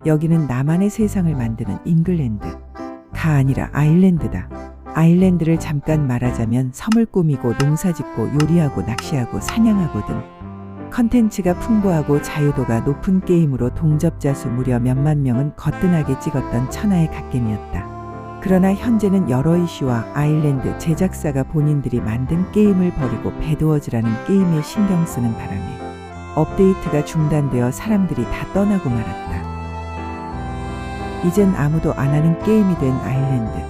여기는 나만의 세상을 만드는 잉글랜드. 가 아니라 아일랜드다. 아일랜드를 잠깐 말하자면 섬을 꾸미고 농사짓고 요리하고 낚시하고 사냥하고 등 컨텐츠가 풍부하고 자유도가 높은 게임으로 동접자 수 무려 몇만 명은 거뜬하게 찍었던 천하의 갓겜이었다. 그러나 현재는 여러 이슈와 아일랜드 제작사가 본인들이 만든 게임을 버리고 배드워즈라는 게임에 신경 쓰는 바람에 업데이트가 중단되어 사람들이 다 떠나고 말았다. 이젠 아무도 안 하는 게임이 된 아일랜드.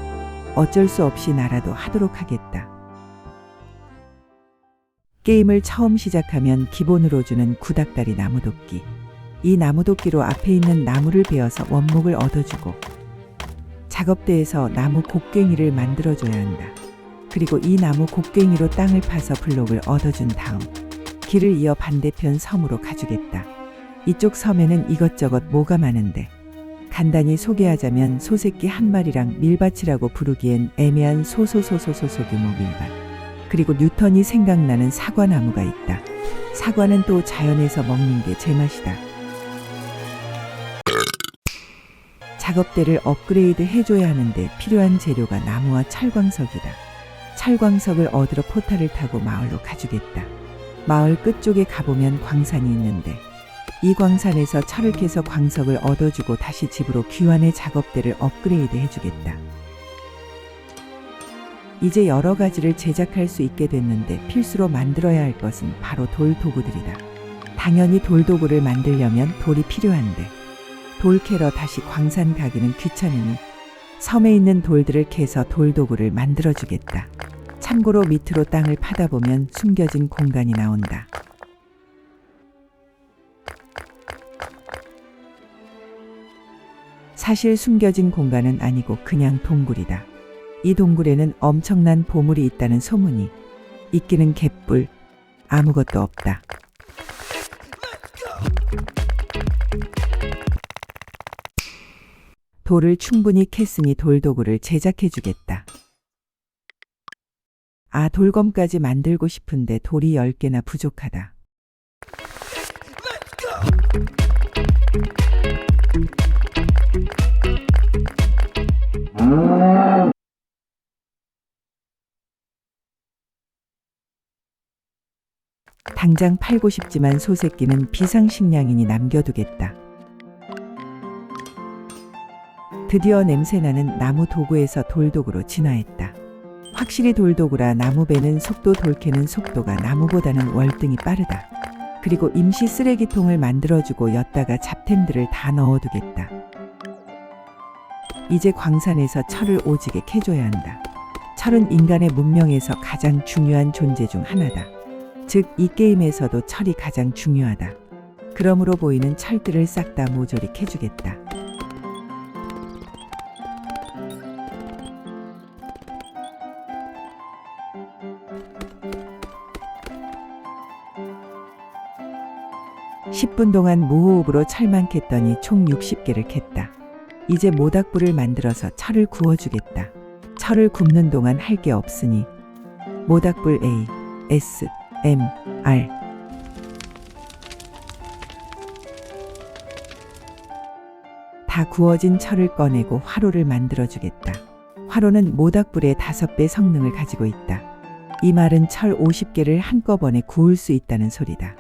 어쩔 수 없이 나라도 하도록 하겠다. 게임을 처음 시작하면 기본으로 주는 구닥다리 나무도끼. 이 나무도끼로 앞에 있는 나무를 베어서 원목을 얻어주고 작업대에서 나무 곡괭이를 만들어줘야 한다. 그리고 이 나무 곡괭이로 땅을 파서 블록을 얻어준 다음 길을 이어 반대편 섬으로 가주겠다. 이쪽 섬에는 이것저것 뭐가 많은데 간단히 소개하자면 소새끼 한 마리랑 밀밭이라고 부르기엔 애매한 소규모 밀밭. 그리고 뉴턴이 생각나는 사과나무가 있다. 사과는 또 자연에서 먹는 게 제맛이다. 작업대를 업그레이드 해줘야 하는데 필요한 재료가 나무와 철광석이다. 철광석을 얻으러 포탈을 타고 마을로 가주겠다. 마을 끝쪽에 가보면 광산이 있는데 이 광산에서 철을 캐서 광석을 얻어주고 다시 집으로 귀환해 작업대를 업그레이드 해주겠다. 이제 여러 가지를 제작할 수 있게 됐는데 필수로 만들어야 할 것은 바로 돌 도구들이다. 당연히 돌 도구를 만들려면 돌이 필요한데 돌 캐러 다시 광산 가기는 귀찮으니 섬에 있는 돌들을 캐서 돌 도구를 만들어주겠다. 참고로 밑으로 땅을 파다 보면 숨겨진 공간이 나온다. 사실 숨겨진 공간은 아니고 그냥 동굴이다. 이 동굴에는 엄청난 보물이 있다는 소문이. 있기는 개뿔, 아무것도 없다. 돌을 충분히 캤으니 돌도구를 제작해주겠다. 아, 돌검까지 만들고 싶은데 돌이 10개나 부족하다. 당장 팔고 싶지만 소새끼는 비상식량이니 남겨두겠다. 드디어 냄새나는 나무 도구에서 돌도구로 진화했다. 확실히 돌도구라 나무 베는 속도 돌 캐는 속도가 나무보다는 월등히 빠르다. 그리고 임시 쓰레기통을 만들어주고 엿다가 잡템들을 다 넣어두겠다. 이제 광산에서 철을 오지게 캐줘야 한다. 철은 인간의 문명에서 가장 중요한 존재 중 하나다. 즉, 이 게임에서도 철이 가장 중요하다. 그러므로 보이는 철들을 싹 다 모조리 캐주겠다. (10분) 동안 무호흡으로 철만 캤더니 총 60개를 캤다. 이제 모닥불을 만들어서 철을 구워주겠다. 철을 굽는 동안 할 게 없으니 모닥불 ASMR. 다 구워진 철을 꺼내고 화로를 만들어주겠다. 화로는 모닥불의 5배 성능을 가지고 있다. 이 말은 철 50개를 한꺼번에 구울 수 있다는 소리다.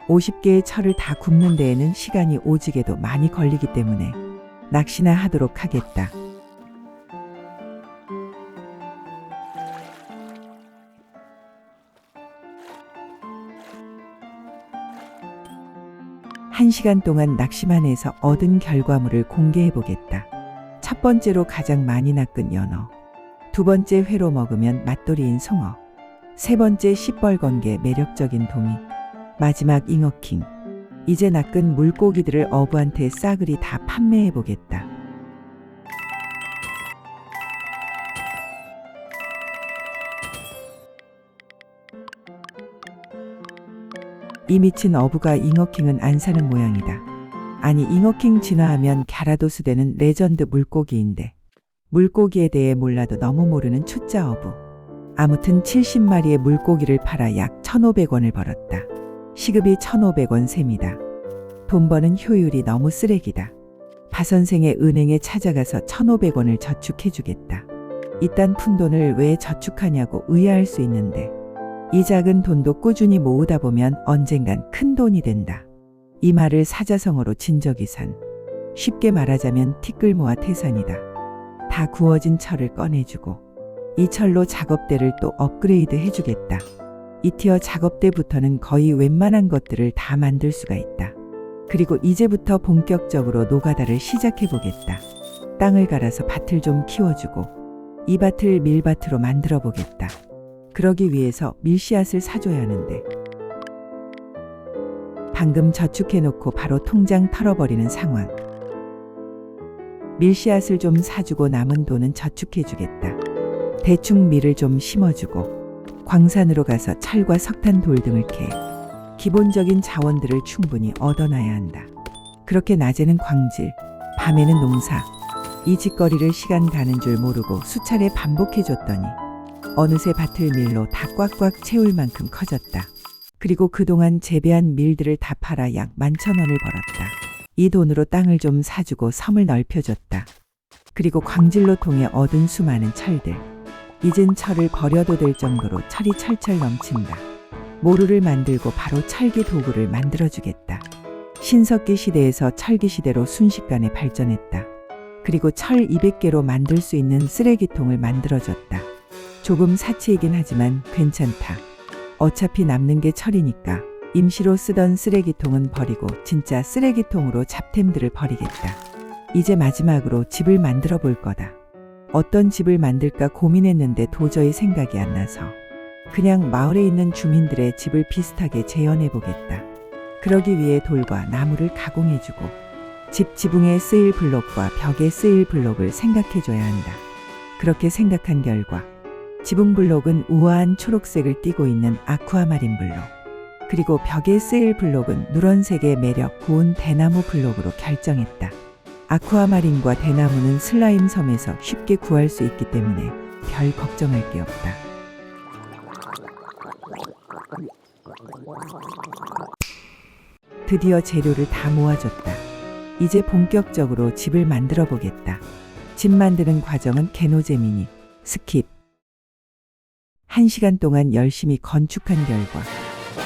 50개의 철을 다 굽는 데에는 시간이 오지게도 많이 걸리기 때문에 낚시나 하도록 하겠다. 한 시간 동안 낚시만 해서 얻은 결과물을 공개해 보겠다. 첫 번째로 가장 많이 낚은 연어, 두 번째 회로 먹으면 맛돌이인 송어, 세 번째 시뻘건게 매력적인 도미, 마지막 잉어킹. 이제 낚은 물고기들을 어부한테 싸그리 다 판매해 보겠다. 이 미친 어부가 잉어킹은 안 사는 모양이다. 아니, 잉어킹 진화하면 갸라도스 되는 레전드 물고기인데 물고기에 대해 몰라도 너무 모르는 초짜 어부. 아무튼 70마리의 물고기를 팔아 약 1,500원을 벌었다. 시급이 1,500원 셈이다. 돈 버는 효율이 너무 쓰레기다. 바 선생의 은행에 찾아가서 1,500원을 저축해주겠다. 이딴 푼돈을 왜 저축하냐고 의아할 수 있는데 이 작은 돈도 꾸준히 모으다 보면 언젠간 큰 돈이 된다. 이 말을 사자성어로 진적이산. 쉽게 말하자면 티끌모아 태산이다. 다 구워진 철을 꺼내주고 이 철로 작업대를 또 업그레이드 해주겠다. 이 티어 작업대부터는 거의 웬만한 것들을 다 만들 수가 있다. 그리고 이제부터 본격적으로 노가다를 시작해보겠다. 땅을 갈아서 밭을 좀 키워주고 이 밭을 밀밭으로 만들어 보겠다. 그러기 위해서 밀씨앗을 사줘야 하는데 방금 저축해놓고 바로 통장 털어버리는 상황. 밀씨앗을 좀 사주고 남은 돈은 저축해주겠다. 대충 밀을 좀 심어주고 광산으로 가서 철과 석탄, 돌 등을 캐 기본적인 자원들을 충분히 얻어놔야 한다. 그렇게 낮에는 광질, 밤에는 농사. 이 짓거리를 시간 가는 줄 모르고 수차례 반복해줬더니 어느새 밭을 밀로 다 꽉꽉 채울 만큼 커졌다. 그리고 그동안 재배한 밀들을 다 팔아 약 11,000원을 벌었다. 이 돈으로 땅을 좀 사주고 섬을 넓혀줬다. 그리고 광질로 통해 얻은 수많은 철들. 이젠 철을 버려도 될 정도로 철이 철철 넘친다. 모루를 만들고 바로 철기 도구를 만들어주겠다. 신석기 시대에서 철기 시대로 순식간에 발전했다. 그리고 철 200개로 만들 수 있는 쓰레기통을 만들어줬다. 조금 사치이긴 하지만 괜찮다. 어차피 남는 게 철이니까 임시로 쓰던 쓰레기통은 버리고 진짜 쓰레기통으로 잡템들을 버리겠다. 이제 마지막으로 집을 만들어 볼 거다. 어떤 집을 만들까 고민했는데 도저히 생각이 안 나서 그냥 마을에 있는 주민들의 집을 비슷하게 재현해 보겠다. 그러기 위해 돌과 나무를 가공해주고 집 지붕에 쓰일 블록과 벽에 쓰일 블록을 생각해줘야 한다. 그렇게 생각한 결과 지붕 블록은 우아한 초록색을 띠고 있는 아쿠아마린 블록, 그리고 벽에 쓰일 블록은 누런색의 매력 고운 대나무 블록으로 결정했다. 아쿠아마린과 대나무는 슬라임 섬에서 쉽게 구할 수 있기 때문에 별 걱정할 게 없다. 드디어 재료를 다 모아줬다. 이제 본격적으로 집을 만들어 보겠다. 집 만드는 과정은 개노잼이니 스킵. 1시간 동안 열심히 건축한 결과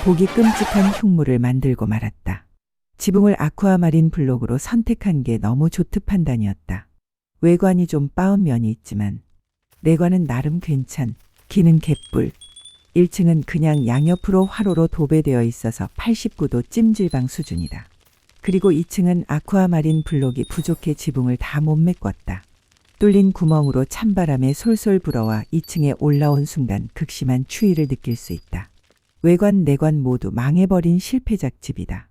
보기 끔찍한 흉물을 만들고 말았다. 지붕을 아쿠아마린 블록으로 선택한 게 너무 조트 판단이었다. 외관이 좀 빠은 면이 있지만 내관은 나름 괜찮. 기는 개뿔. 1층은 그냥 양옆으로 화로로 도배되어 있어서 89도 찜질방 수준이다. 그리고 2층은 아쿠아마린 블록이 부족해 지붕을 다 못 메꿨다. 뚫린 구멍으로 찬바람에 솔솔 불어와 2층에 올라온 순간 극심한 추위를 느낄 수 있다. 외관 내관 모두 망해버린 실패작 집이다.